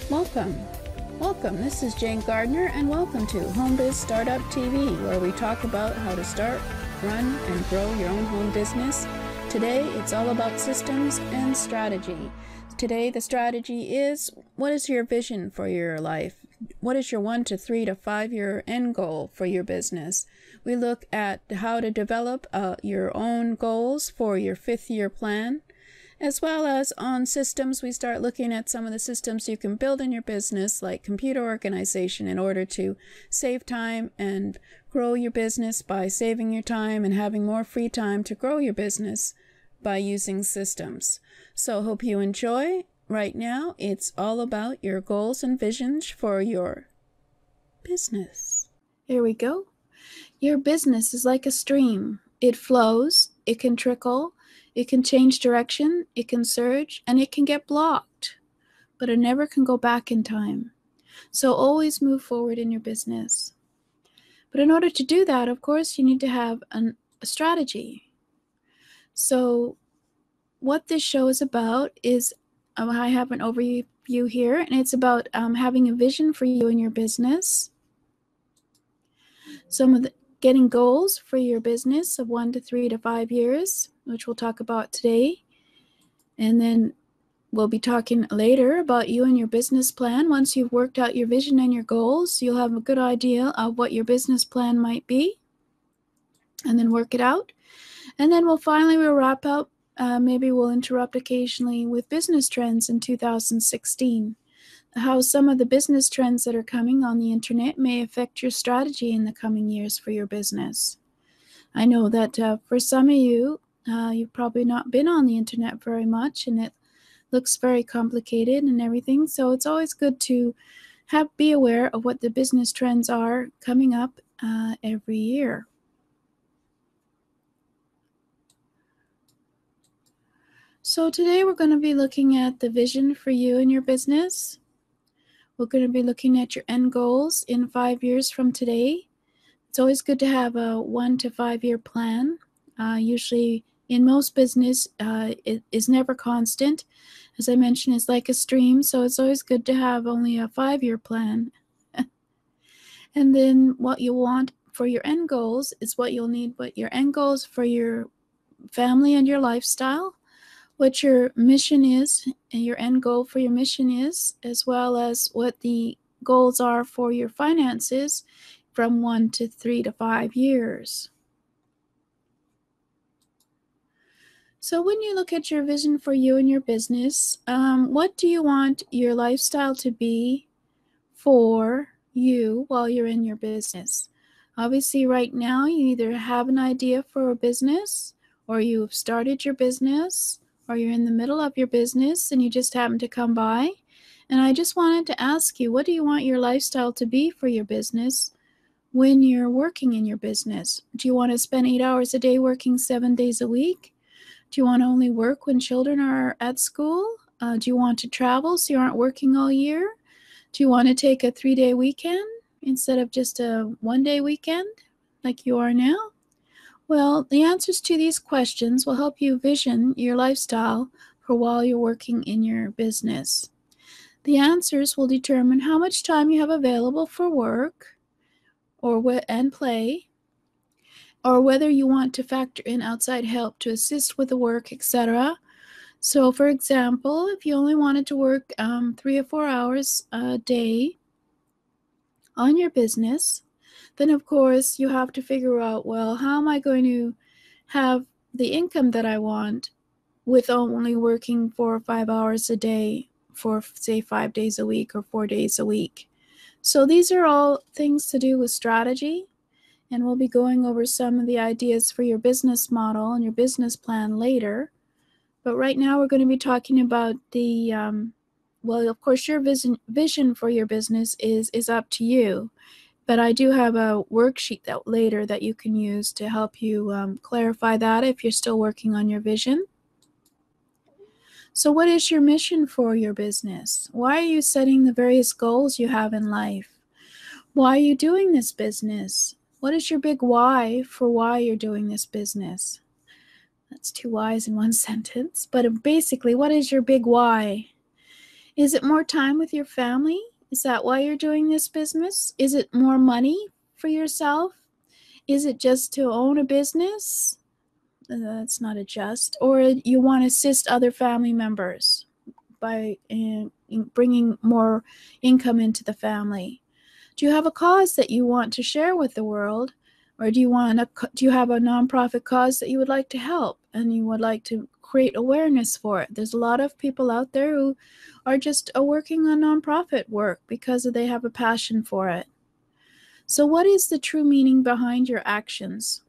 Welcome. Welcome. This is Jane Gardner, and welcome to Home Biz Startup TV, where we talk about how to start, run, and grow your own home business. Today, it's all about systems and strategy. Today, the strategy is, what is your vision for your life? What is your 1 to 3 to 5 year end goal for your business? We look at how to develop your own goals for your 5th year plan. As well as on systems, we start looking at some of the systems you can build in your business, like computer organization, in order to save time and grow your business by saving your time and having more free time to grow your business by using systems. So hope you enjoy. Right now, it's all about your goals and visions for your business. Here we go. Your business is like a stream. It flows, it can trickle, it can change direction, it can surge, and it can get blocked, but it never can go back in time. So always move forward in your business. But in order to do that, of course, you need to have a strategy. So what this show is about is, I have an overview here, and it's about having a vision for you and your business. Getting goals for your business of 1 to 3 to 5 years, which we'll talk about today. And then we'll be talking later about you and your business plan. Once you've worked out your vision and your goals, you'll have a good idea of what your business plan might be, and then work it out. And then we'll wrap up. Maybe we'll interrupt occasionally with business trends in 2016. How some of the business trends that are coming on the internet may affect your strategy in the coming years for your business. I know that for some of you, you've probably not been on the internet very much, and it looks very complicated and everything. So it's always good to be aware of what the business trends are coming up every year. So today we're going to be looking at the vision for you and your business. We're going to be looking at your end goals in 5 years from today. It's always good to have a 1 to 5 year plan. Usually in most business, it is never constant. As I mentioned, it's like a stream, so it's always good to have only a 5 year plan. And then what you want for your end goals is what you'll need, but your end goals for your family and your lifestyle, what your mission is, and your end goal for your mission is, as well as what the goals are for your finances from 1 to 3 to 5 years. So when you look at your vision for you and your business, what do you want your lifestyle to be for you while you're in your business? Obviously, right now, you either have an idea for a business, or you've started your business, or you're in the middle of your business and you just happen to come by. And I just wanted to ask you, what do you want your lifestyle to be for your business when you're working in your business? Do you want to spend 8 hours a day working 7 days a week? Do you want to only work when children are at school? Do you want to travel so you aren't working all year? Do you want to take a 3-day weekend instead of just a 1-day weekend like you are now? Well, the answers to these questions will help you vision your lifestyle for while you're working in your business. The answers will determine how much time you have available for work and play, or whether you want to factor in outside help to assist with the work, etc. So, for example, if you only wanted to work 3 or 4 hours a day on your business, then of course you have to figure out, well, how am I going to have the income that I want with only working 4 or 5 hours a day for, say, 5 days a week or 4 days a week? So these are all things to do with strategy, and we'll be going over some of the ideas for your business model and your business plan later. But right now we're going to be talking about the, well, of course, your vision for your business is up to you. But I do have a worksheet later that you can use to help you clarify that if you're still working on your vision. So what is your mission for your business? Why are you setting the various goals you have in life? Why are you doing this business? What is your big why for why you're doing this business? That's 2 whys in one sentence. But basically, what is your big why? Is it more time with your family? Is that why you're doing this business? Is it more money for yourself? Is it just to own a business? That's not a just. Or you want to assist other family members by bringing more income into the family? Do you have a cause that you want to share with the world? Or do you have a nonprofit cause that you would like to help and you would like to create awareness for it? There's a lot of people out there who are just working on nonprofit work because they have a passion for it. So what is the true meaning behind your actions?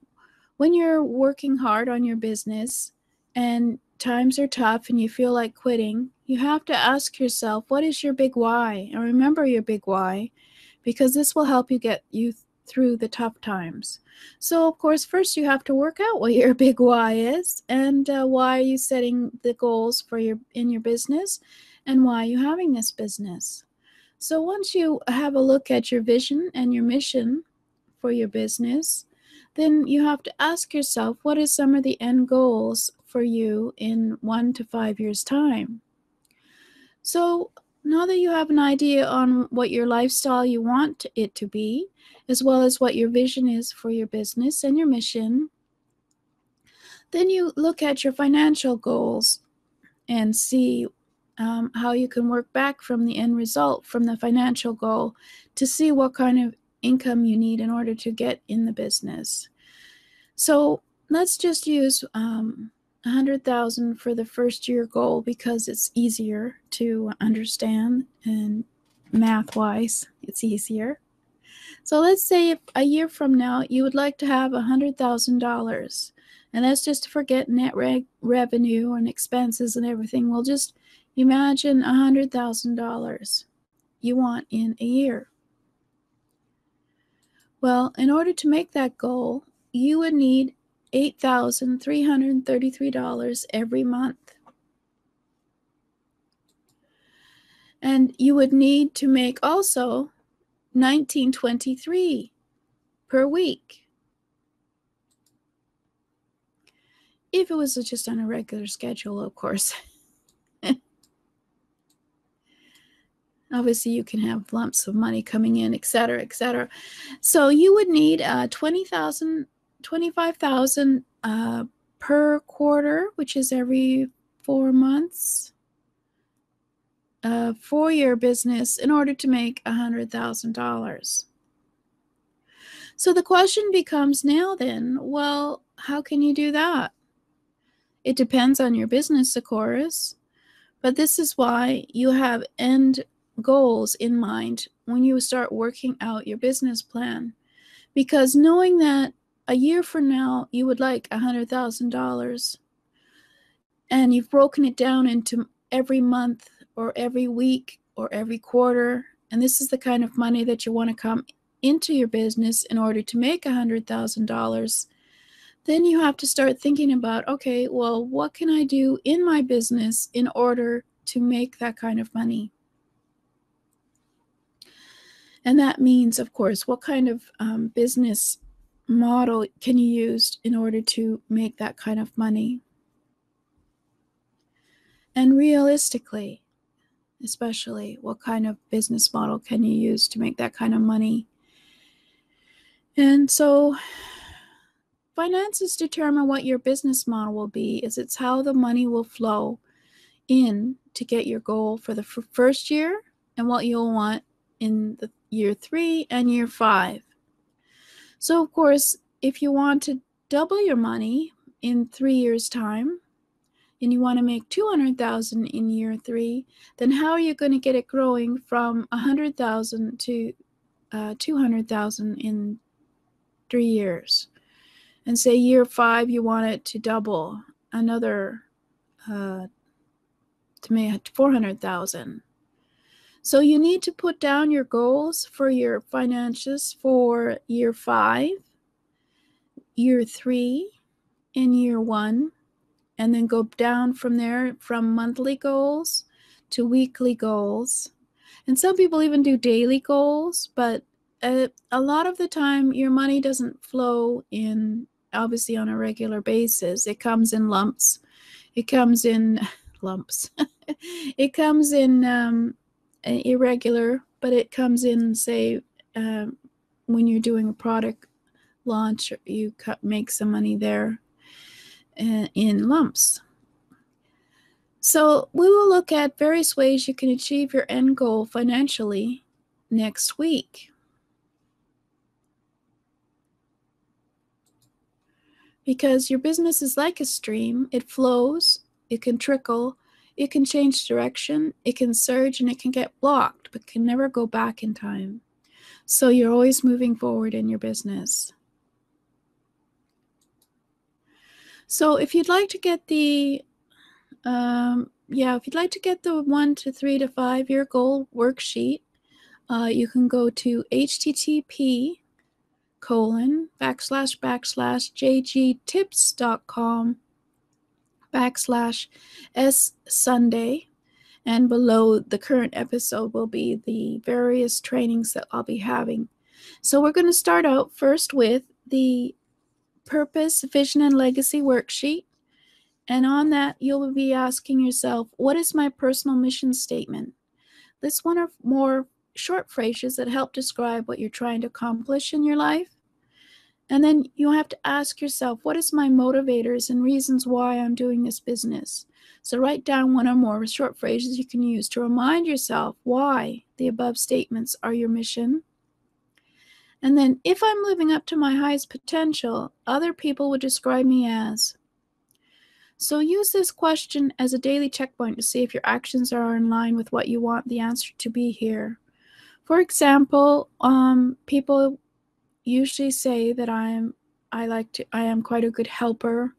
When you're working hard on your business and times are tough and you feel like quitting, you have to ask yourself, what is your big why? And remember your big why, because this will help you get you through the tough times. So, of course, first you have to work out what your big why is and why are you setting the goals for in your business and why are you having this business. So once you have a look at your vision and your mission for your business, then you have to ask yourself, what is some of the end goals for you in 1 to 5 years' time? So now that you have an idea on what your lifestyle you want it to be, as well as what your vision is for your business and your mission, then you look at your financial goals and see how you can work back from the end result, from the financial goal, to see what kind of income you need in order to get in the business. So let's just use 100,000 for the first year goal because it's easier to understand and math-wise, it's easier. So let's say if a year from now you would like to have $100,000, and let's just forget net revenue and expenses and everything. We'll just imagine $100,000 you want in a year. Well, in order to make that goal, you would need $8,333 every month. And you would need to make also $19.23 per week. If it was just on a regular schedule, of course. Obviously, you can have lumps of money coming in, etc., etc. So you would need $25,000 per quarter, which is every 4 months, for your business in order to make $100,000. So the question becomes now then, well, how can you do that? It depends on your business, of course, but this is why you have end goals in mind when you start working out your business plan. Because knowing that a year from now you would like $100,000 and you've broken it down into every month or every week or every quarter, and this is the kind of money that you want to come into your business in order to make $100,000, then you have to start thinking about, okay, well, what can I do in my business in order to make that kind of money? And that means, of course, what kind of business model can you use in order to make that kind of money? And realistically, especially, what kind of business model can you use to make that kind of money? And so finances determine what your business model will be. It's how the money will flow in to get your goal for the first year and what you'll want in the year 3 and year 5. So of course, if you want to double your money in 3 years' time and you want to make $200,000 in year 3, then how are you going to get it growing from $100,000 to $200,000 in 3 years? And say year 5 you want it to double another to make $400,000. So you need to put down your goals for your finances for year 5, year 3, and year 1, and then go down from there from monthly goals to weekly goals. And some people even do daily goals, but a lot of the time your money doesn't flow in obviously on a regular basis. It comes in lumps. It comes in lumps. It comes in irregular, but it comes in, say, when you're doing a product launch, you make some money there in lumps. So we will look at various ways you can achieve your end goal financially next week. Because your business is like a stream. It flows, it can trickle, it can change direction, it can surge, and it can get blocked, but can never go back in time. So you're always moving forward in your business. So if you'd like to get the 1 to 3 to 5 year goal worksheet, you can go to http://jgtips.com/ssunday, and below the current episode will be the various trainings that I'll be having. So we're going to start out first with the Purpose, Vision, and Legacy worksheet. And on that, you'll be asking yourself, what is my personal mission statement? This one or more short phrases that help describe what you're trying to accomplish in your life. And then you have to ask yourself, what is my motivators and reasons why I'm doing this business? So write down one or more short phrases you can use to remind yourself why the above statements are your mission. And then, if I'm living up to my highest potential, other people would describe me as. So use this question as a daily checkpoint to see if your actions are in line with what you want the answer to be here. For example, people usually say that I am quite a good helper.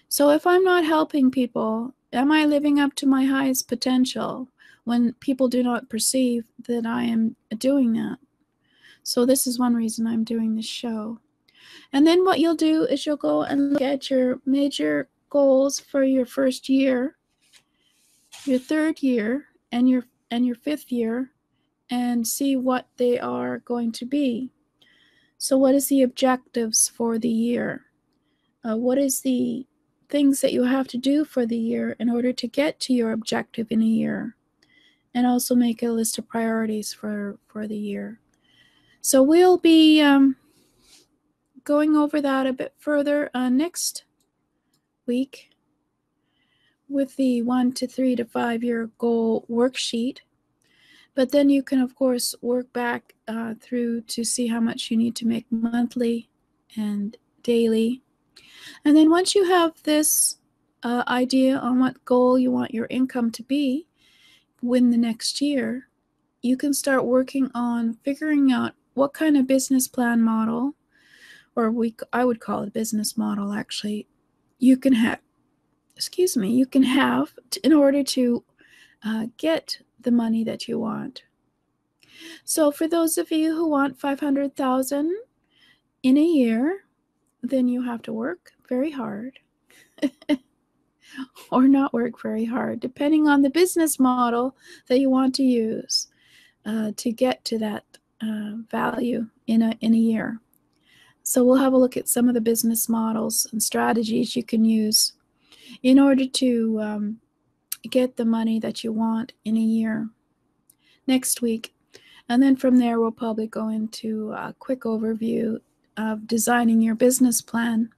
So if I'm not helping people, am I living up to my highest potential when people do not perceive that I am doing that? So this is one reason I'm doing this show. And then what you'll do is you'll go and look at your major goals for your first year, your third year, and your fifth year, and see what they are going to be. So what is the objectives for the year? What is the things that you have to do for the year in order to get to your objective in a year? And also make a list of priorities for the year. So we'll be going over that a bit further next week with the 1 to 3 to 5 year goal worksheet. But then you can, of course, work back through to see how much you need to make monthly and daily. And then once you have this idea on what goal you want your income to be within the next year, you can start working on figuring out what kind of business plan model, or I would call it a business model actually, you can have in order to get the money that you want. So for those of you who want 500,000 in a year, then you have to work very hard or not work very hard, depending on the business model that you want to use to get to that value in a year. So we'll have a look at some of the business models and strategies you can use in order to get the money that you want in a year next week. And then from there, we'll probably go into a quick overview of designing your business plan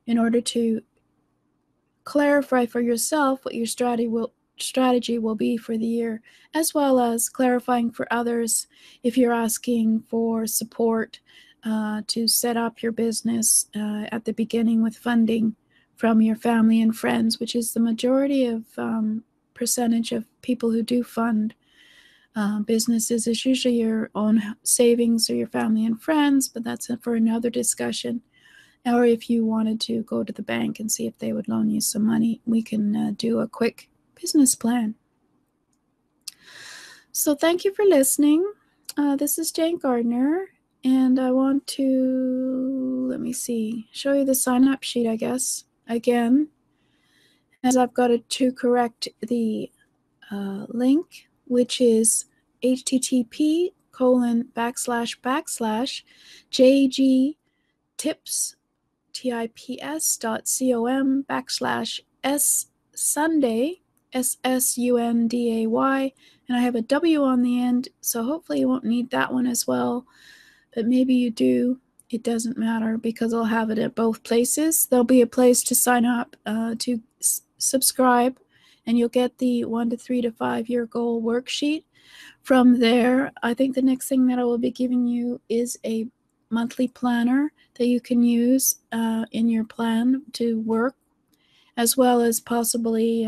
in order to clarify for yourself what your strategy will be for the year, as well as clarifying for others if you're asking for support to set up your business at the beginning with funding from your family and friends, which is the majority of percentage of people who do fund businesses. Is usually your own savings or your family and friends, but that's for another discussion. Or if you wanted to go to the bank and see if they would loan you some money, we can do a quick business plan. So thank you for listening. This is Jane Gardner, and I want to, show you the sign-up sheet, I guess, again, as I've got to correct the link, which is http://jgtips.com/ssunday, SSUNDAY, and I have a W on the end, so hopefully you won't need that one as well, but maybe you do. It doesn't matter because I'll have it at both places. There'll be a place to sign up to subscribe, and you'll get the 1 to 3 to 5 year goal worksheet. From there, I think the next thing that I will be giving you is a monthly planner that you can use in your plan to work, as well as possibly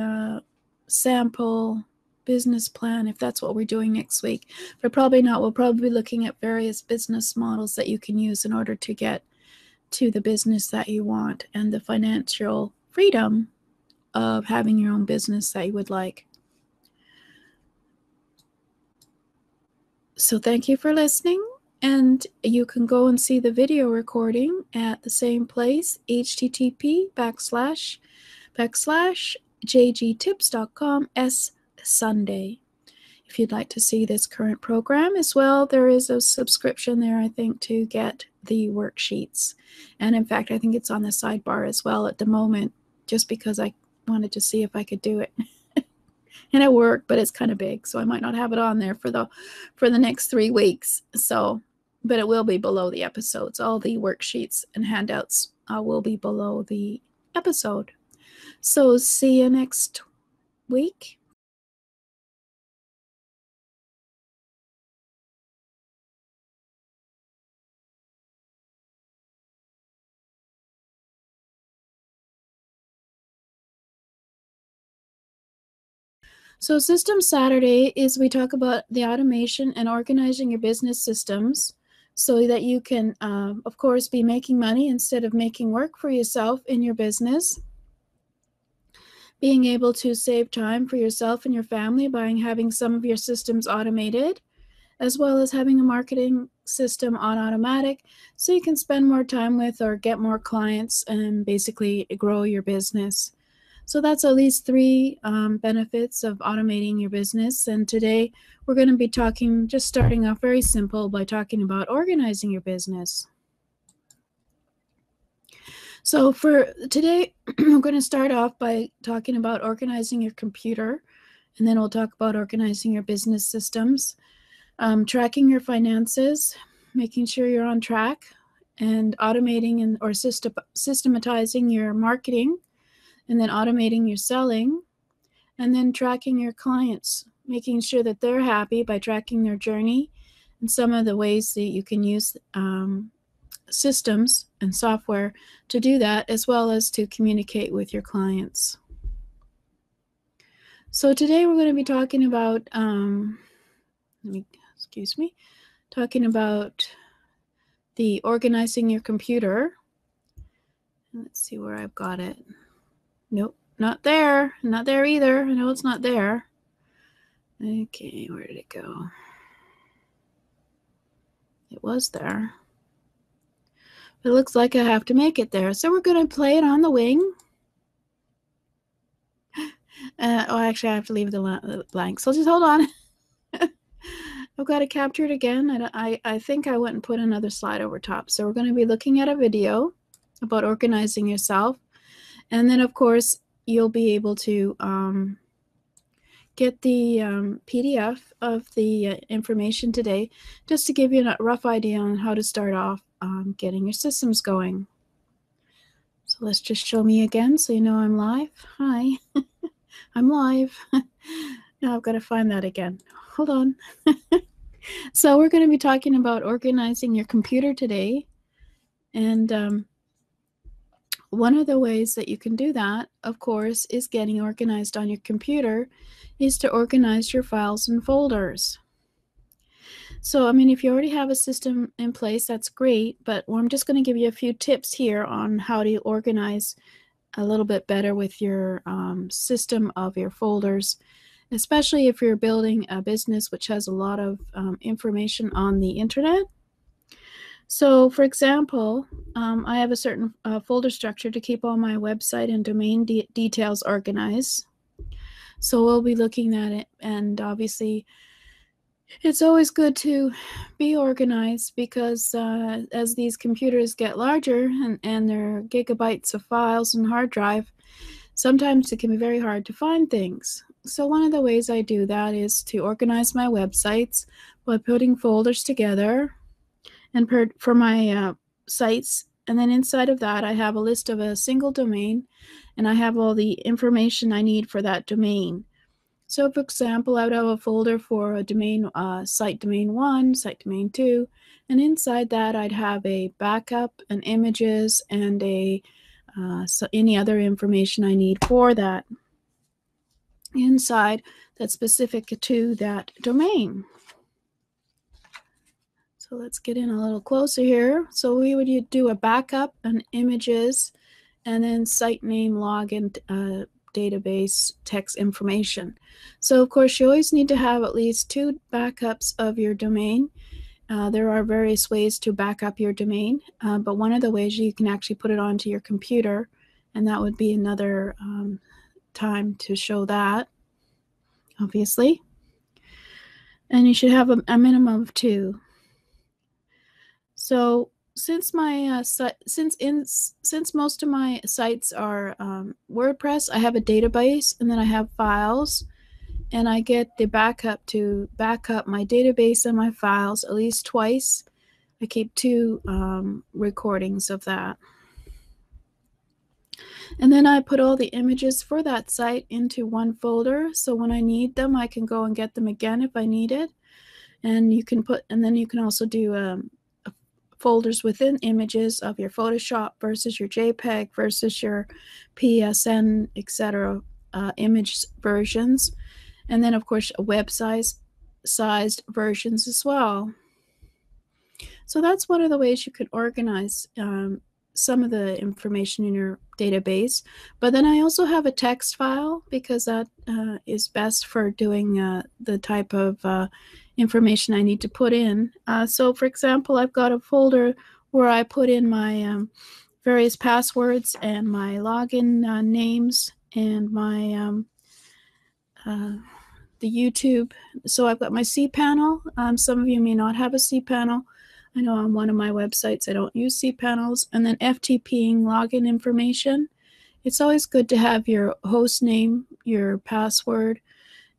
sample business plan if that's what we're doing next week. But probably not. We'll probably be looking at various business models that you can use in order to get to the business that you want and the financial freedom of having your own business that you would like. So thank you for listening, and you can go and see the video recording at the same place, http://jgtips.com/Sunday. If you'd like to see this current program as well, there is a subscription there, I think, to get the worksheets. And in fact, I think it's on the sidebar as well at the moment, just because I wanted to see if I could do it. And it worked, but it's kind of big, so I might not have it on there for the next 3 weeks. So, but it will be below the episodes. All the worksheets and handouts will be below the episode. So see you next week. So System Saturday is we talk about the automation and organizing your business systems so that you can, of course, be making money instead of making work for yourself in your business. Being able to save time for yourself and your family by having some of your systems automated, as well as having a marketing system on automatic so you can spend more time with or get more clients and basically grow your business. So that's at least 3 benefits of automating your business. And today we're going to be just starting off very simple by talking about organizing your business. So for today, we're going to start off by talking about organizing your computer, and then we'll talk about organizing your business systems, tracking your finances, making sure you're on track, and automating or systematizing your marketing, and then automating your selling, and then tracking your clients, making sure that they're happy by tracking their journey, and some of the ways that you can use systems and software to do that, as well as to communicate with your clients. So today we're going to be talking about, talking about the organizing your computer. Let's see where I've got it. Nope, not there. Not there either. I know it's not there. Okay, where did it go? It was there. It looks like I have to make it there. So we're going to play it on the wing. Actually, I have to leave the blank. So just hold on. I've got to capture it again. I think I went and put another slide over top. So we're going to be looking at a video about organizing yourself. And then, of course, you'll be able to get the PDF of the information today, just to give you a rough idea on how to start off getting your systems going. So let's just show me again so you know I'm live. Hi, I'm live. Now I've got to find that again. Hold on. So we're going to be talking about organizing your computer today. And one of the ways that you can do that, of course, is getting organized on your computer, is to organize your files and folders. So, I mean, if you already have a system in place, that's great, but I'm just going to give you a few tips here on how to organize a little bit better with your system of your folders, especially if you're building a business which has a lot of information on the internet. So, for example, I have a certain folder structure to keep all my website and domain details organized. So we'll be looking at it, and obviously it's always good to be organized because as these computers get larger and they're gigabytes of files and hard drive, sometimes it can be very hard to find things. So one of the ways I do that is to organize my websites by putting folders together and for my sites. And then inside of that, I have a list of a single domain, and I have all the information I need for that domain. So for example, I would have a folder for a domain, site domain 1, site domain 2, and inside that I'd have a backup and images and so any other information I need for that inside that's specific to that domain. So let's get in a little closer here. So we would do a backup and images and then site name, login, database, text information. So of course you always need to have at least 2 backups of your domain. There are various ways to back up your domain, but one of the ways you can actually put it onto your computer, and that would be another time to show that, obviously. And you should have a minimum of 2. So since my since most of my sites are WordPress, I have a database, and then I have files, and I get the backup to back up my database and my files at least twice. I keep 2 recordings of that. And then I put all the images for that site into one folder, so when I need them, I can go and get them again if I need it. And then you can also do folders within images of your Photoshop versus your JPEG versus your PSN, etc. Image versions, and then of course web sized versions as well. So that's one of the ways you can organize some of the information in your database. But then I also have a text file, because that is best for doing the type of information I need to put in. So for example, I've got a folder where I put in my various passwords and my login names and my the YouTube. So I've got my cPanel. Some of you may not have a cPanel. I know on one of my websites I don't use cPanels. And then FTPing login information. It's always good to have your host name, your password,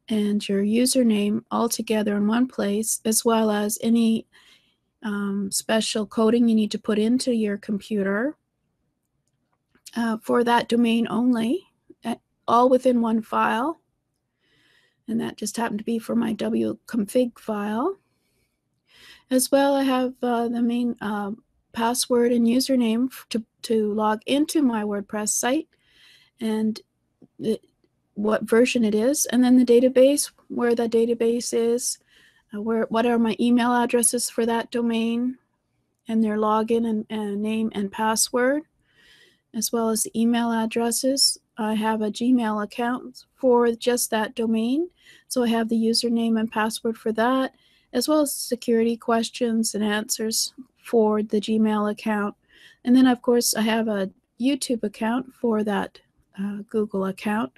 and your username all together in one place, as well as any special coding you need to put into your computer for that domain only, all within one file. And that just happened to be for my wconfig file. As well, I have the main password and username to log into my WordPress site, and what version it is, and then the database, where that database is, what are my email addresses for that domain, and their login and name and password, as well as the email addresses. I have a Gmail account for just that domain, so I have the username and password for that, as well as security questions and answers for the Gmail account. And then, of course, I have a YouTube account for that Google account.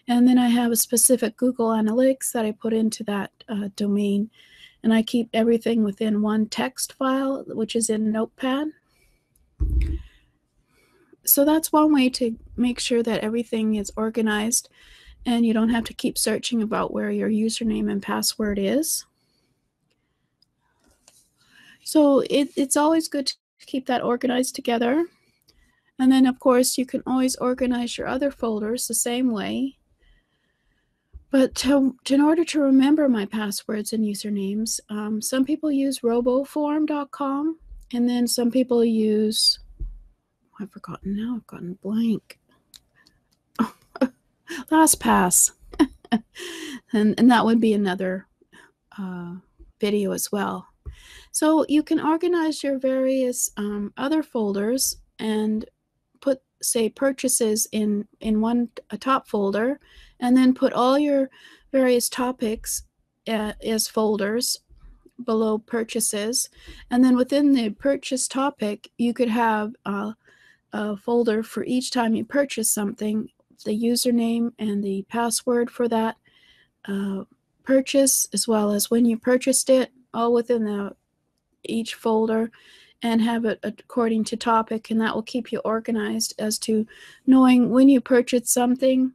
And then I have a specific Google Analytics that I put into that domain. And I keep everything within one text file, which is in Notepad. So that's one way to make sure that everything is organized and you don't have to keep searching about where your username and password is. So it's always good to keep that organized together. And then, of course, you can always organize your other folders the same way. But in order to remember my passwords and usernames, some people use roboform.com, and then some people use, I've forgotten now, I've gotten blank. LastPass. and that would be another video as well. So you can organize your various other folders and put, say, purchases in a top folder, and then put all your various topics as folders below purchases. And then within the purchase topic, you could have a folder for each time you purchase something, the username and the password for that purchase, as well as when you purchased it, all within each folder, and have it according to topic, and that will keep you organized as to knowing when you purchased something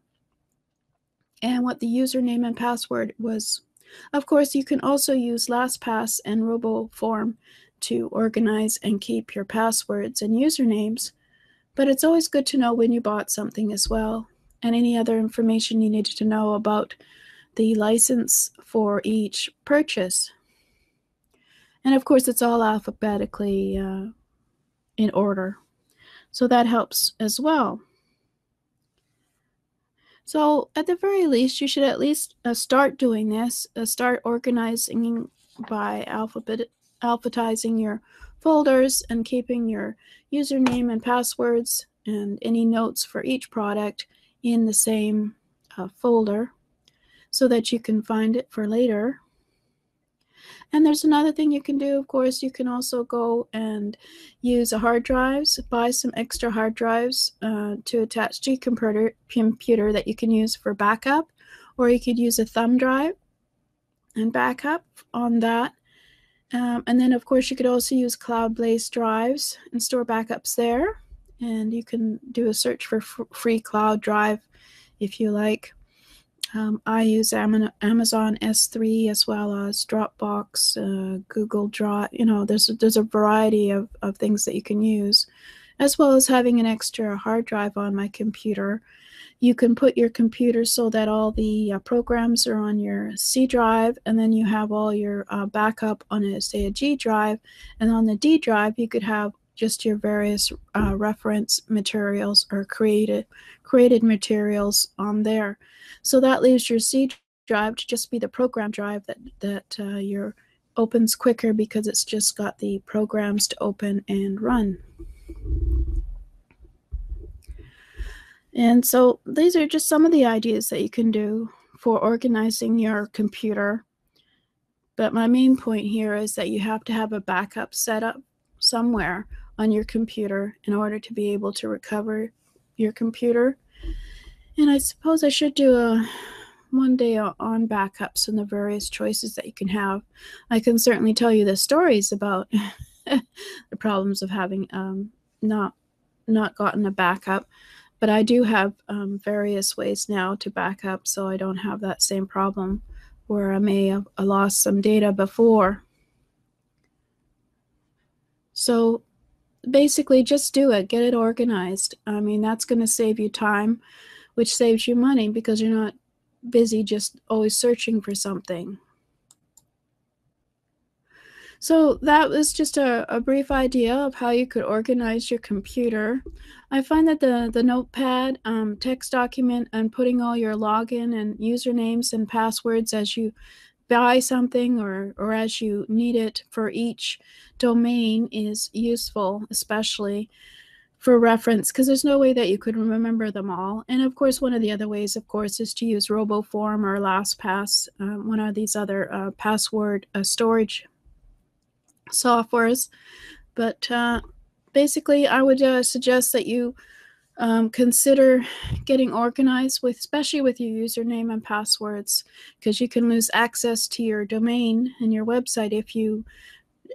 and what the username and password was. Of course, you can also use LastPass and RoboForm to organize and keep your passwords and usernames, but it's always good to know when you bought something as well, and any other information you needed to know about the license for each purchase. And of course, it's all alphabetically in order, so that helps as well. So at the very least, you should at least start doing this, start organizing by alphabetizing your folders and keeping your username and passwords and any notes for each product in the same folder so that you can find it for later. And there's another thing you can do, of course. You can also go and use a hard drives, buy some extra hard drives to attach to your computer that you can use for backup, or you could use a thumb drive and backup on that. And then, of course, you could also use cloud-based drives and store backups there. And you can do a search for free cloud drive if you like. I use Amazon S3 as well as Dropbox, Google Drive. There's a variety of things that you can use, as well as having an extra hard drive on my computer. You can put your computer so that all the programs are on your C drive, and then you have all your backup on a G drive, and on the D drive you could have just your various reference materials or created materials on there. So that leaves your C drive to just be the program drive that your opens quicker because it's just got the programs to open and run. And so these are just some of the ideas that you can do for organizing your computer. But my main point here is that you have to have a backup set up somewhere on your computer in order to be able to recover your computer. And I suppose I should do one day on backups and the various choices that you can have. I can certainly tell you the stories about the problems of having not gotten a backup, but I do have various ways now to back up so I don't have that same problem where I may have lost some data before. So basically just do it, get it organized. I mean, that's going to save you time, which saves you money because you're not busy just always searching for something. So that was just a brief idea of how you could organize your computer. I find that the Notepad text document and putting all your login and usernames and passwords as you buy something or as you need it for each domain is useful, especially for reference, because there's no way that you could remember them all. And of course, one of the other ways, of course, is to use RoboForm or LastPass, one of these other password storage softwares. But basically, I would suggest that you consider getting organized especially with your username and passwords, because you can lose access to your domain and your website if you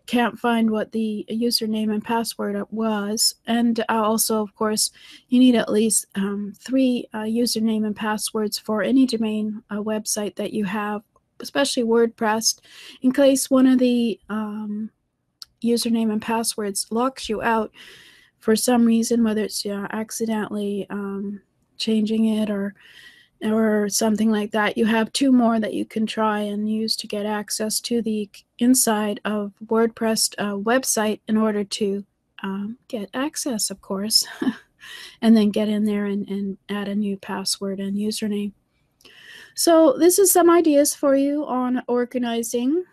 can't find what the username and password was. And also, of course, you need at least 3 username and passwords for any domain website that you have, especially WordPress, in case one of the username and passwords locks you out for some reason, whether it's accidentally changing it or something like that. You have 2 more that you can try and use to get access to the inside of WordPress website in order to get access, of course, and then get in there and add a new password and username. So this is some ideas for you on organizing.